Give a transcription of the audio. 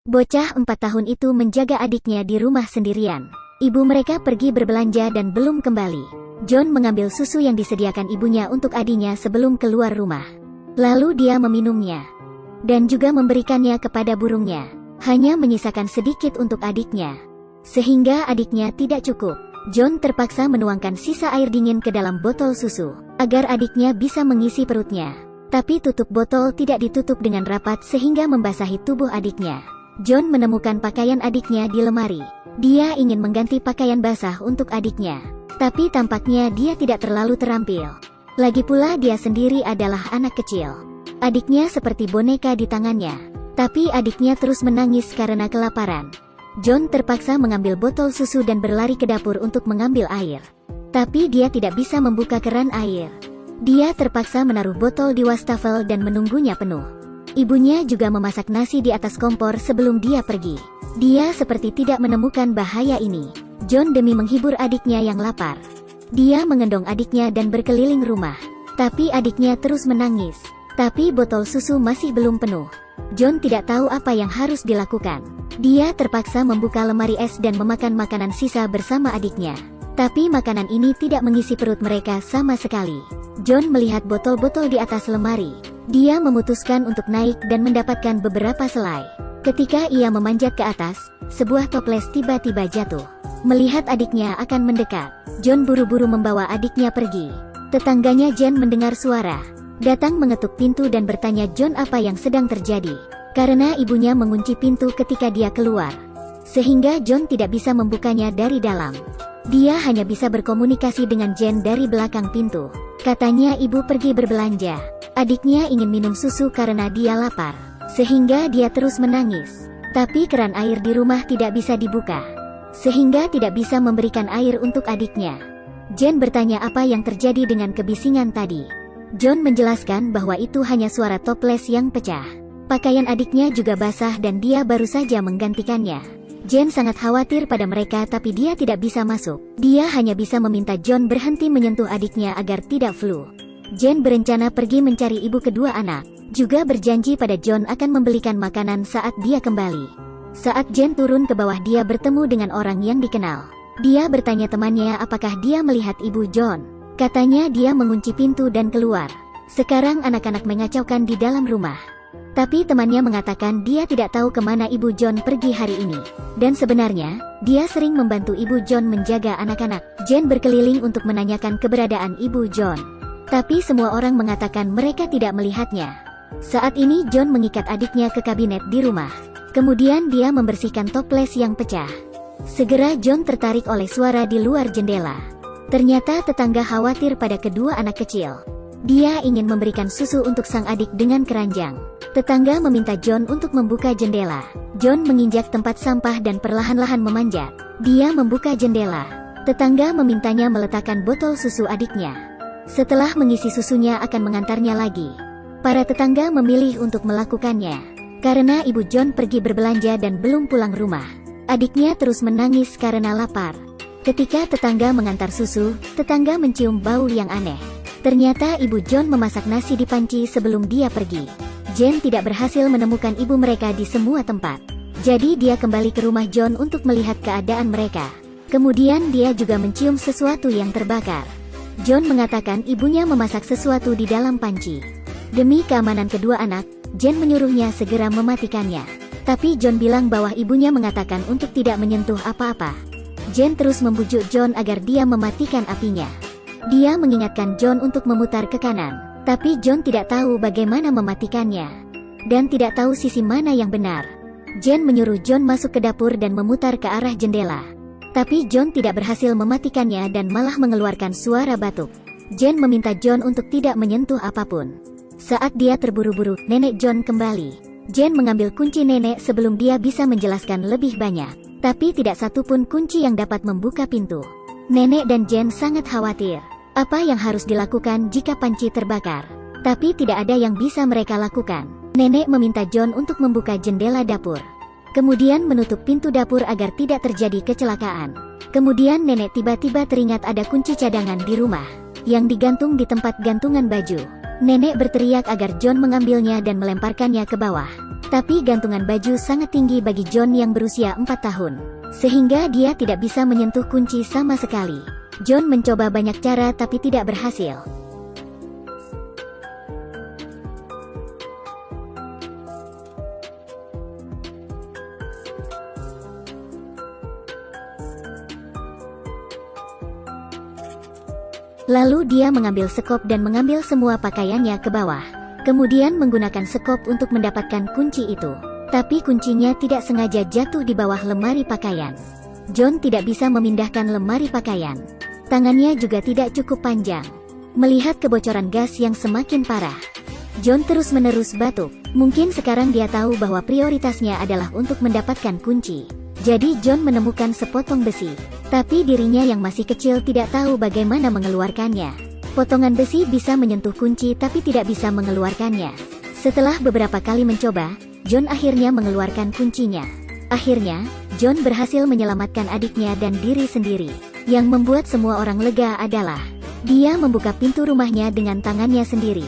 Bocah 4 tahun itu menjaga adiknya di rumah sendirian. Ibu mereka pergi berbelanja dan belum kembali. John mengambil susu yang disediakan ibunya untuk adiknya sebelum keluar rumah. Lalu dia meminumnya dan juga memberikannya kepada burungnya. Hanya menyisakan sedikit untuk adiknya, sehingga adiknya tidak cukup. John terpaksa menuangkan sisa air dingin ke dalam botol susu, agar adiknya bisa mengisi perutnya. Tapi tutup botol tidak ditutup dengan rapat sehingga membasahi tubuh adiknya. John menemukan pakaian adiknya di lemari. Dia ingin mengganti pakaian basah untuk adiknya. Tapi tampaknya dia tidak terlalu terampil. Lagi pula dia sendiri adalah anak kecil. Adiknya seperti boneka di tangannya. Tapi adiknya terus menangis karena kelaparan. John terpaksa mengambil botol susu dan berlari ke dapur untuk mengambil air. Tapi dia tidak bisa membuka keran air. Dia terpaksa menaruh botol di wastafel dan menunggunya penuh. Ibunya juga memasak nasi di atas kompor sebelum dia pergi. Dia seperti tidak menemukan bahaya ini. John demi menghibur adiknya yang lapar. Dia mengendong adiknya dan berkeliling rumah. Tapi adiknya terus menangis. Tapi botol susu masih belum penuh. John tidak tahu apa yang harus dilakukan. Dia terpaksa membuka lemari es dan memakan makanan sisa bersama adiknya. Tapi makanan ini tidak mengisi perut mereka sama sekali. John melihat botol-botol di atas lemari. Dia memutuskan untuk naik dan mendapatkan beberapa selai. Ketika ia memanjat ke atas, sebuah toples tiba-tiba jatuh. Melihat adiknya akan mendekat, John buru-buru membawa adiknya pergi. Tetangganya Jen mendengar suara, datang mengetuk pintu dan bertanya John apa yang sedang terjadi. Karena ibunya mengunci pintu ketika dia keluar, sehingga John tidak bisa membukanya dari dalam. Dia hanya bisa berkomunikasi dengan Jen dari belakang pintu. Katanya ibu pergi berbelanja. Adiknya ingin minum susu karena dia lapar, sehingga dia terus menangis. Tapi keran air di rumah tidak bisa dibuka, sehingga tidak bisa memberikan air untuk adiknya. Jen bertanya apa yang terjadi dengan kebisingan tadi. John menjelaskan bahwa itu hanya suara toples yang pecah. Pakaian adiknya juga basah dan dia baru saja menggantikannya. Jen sangat khawatir pada mereka tapi dia tidak bisa masuk. Dia hanya bisa meminta John berhenti menyentuh adiknya agar tidak flu. Jen berencana pergi mencari ibu kedua anak. Juga berjanji pada John akan membelikan makanan saat dia kembali. Saat Jen turun ke bawah dia bertemu dengan orang yang dikenal. Dia bertanya temannya apakah dia melihat ibu John. Katanya dia mengunci pintu dan keluar. Sekarang anak-anak mengacaukan di dalam rumah. Tapi temannya mengatakan dia tidak tahu kemana ibu John pergi hari ini. Dan sebenarnya, dia sering membantu ibu John menjaga anak-anak. Jen berkeliling untuk menanyakan keberadaan ibu John. Tapi semua orang mengatakan mereka tidak melihatnya. Saat ini John mengikat adiknya ke kabinet di rumah. Kemudian dia membersihkan toples yang pecah. Segera John tertarik oleh suara di luar jendela. Ternyata tetangga khawatir pada kedua anak kecil. Dia ingin memberikan susu untuk sang adik dengan keranjang. Tetangga meminta John untuk membuka jendela. John menginjak tempat sampah dan perlahan-lahan memanjat. Dia membuka jendela. Tetangga memintanya meletakkan botol susu adiknya. Setelah mengisi susunya akan mengantarnya lagi. Para tetangga memilih untuk melakukannya. Karena ibu John pergi berbelanja dan belum pulang rumah. Adiknya terus menangis karena lapar. Ketika tetangga mengantar susu, tetangga mencium bau yang aneh. Ternyata ibu John memasak nasi di panci sebelum dia pergi. Jen tidak berhasil menemukan ibu mereka di semua tempat. Jadi dia kembali ke rumah John untuk melihat keadaan mereka. Kemudian dia juga mencium sesuatu yang terbakar. John mengatakan ibunya memasak sesuatu di dalam panci. Demi keamanan kedua anak, Jen menyuruhnya segera mematikannya. Tapi John bilang bahwa ibunya mengatakan untuk tidak menyentuh apa-apa. Jen terus membujuk John agar dia mematikan apinya. Dia mengingatkan John untuk memutar ke kanan. Tapi John tidak tahu bagaimana mematikannya. Dan tidak tahu sisi mana yang benar. Jen menyuruh John masuk ke dapur dan memutar ke arah jendela. Tapi John tidak berhasil mematikannya dan malah mengeluarkan suara batuk. Jen meminta John untuk tidak menyentuh apapun. Saat dia terburu-buru, nenek John kembali. Jen mengambil kunci nenek sebelum dia bisa menjelaskan lebih banyak. Tapi tidak satupun kunci yang dapat membuka pintu. Nenek dan Jen sangat khawatir. Apa yang harus dilakukan jika panci terbakar? Tapi tidak ada yang bisa mereka lakukan. Nenek meminta John untuk membuka jendela dapur. Kemudian menutup pintu dapur agar tidak terjadi kecelakaan. Kemudian nenek tiba-tiba teringat ada kunci cadangan di rumah, yang digantung di tempat gantungan baju. Nenek berteriak agar John mengambilnya dan melemparkannya ke bawah. Tapi gantungan baju sangat tinggi bagi John yang berusia 4 tahun, sehingga dia tidak bisa menyentuh kunci sama sekali. John mencoba banyak cara tapi tidak berhasil. Lalu dia mengambil sekop dan mengambil semua pakaiannya ke bawah. Kemudian menggunakan sekop untuk mendapatkan kunci itu. Tapi kuncinya tidak sengaja jatuh di bawah lemari pakaian. John tidak bisa memindahkan lemari pakaian. Tangannya juga tidak cukup panjang. Melihat kebocoran gas yang semakin parah, John terus-menerus batuk. Mungkin sekarang dia tahu bahwa prioritasnya adalah untuk mendapatkan kunci. Jadi John menemukan sepotong besi. Tapi dirinya yang masih kecil tidak tahu bagaimana mengeluarkannya. Potongan besi bisa menyentuh kunci tapi tidak bisa mengeluarkannya. Setelah beberapa kali mencoba, John akhirnya mengeluarkan kuncinya. Akhirnya, John berhasil menyelamatkan adiknya dan diri sendiri. Yang membuat semua orang lega adalah dia membuka pintu rumahnya dengan tangannya sendiri.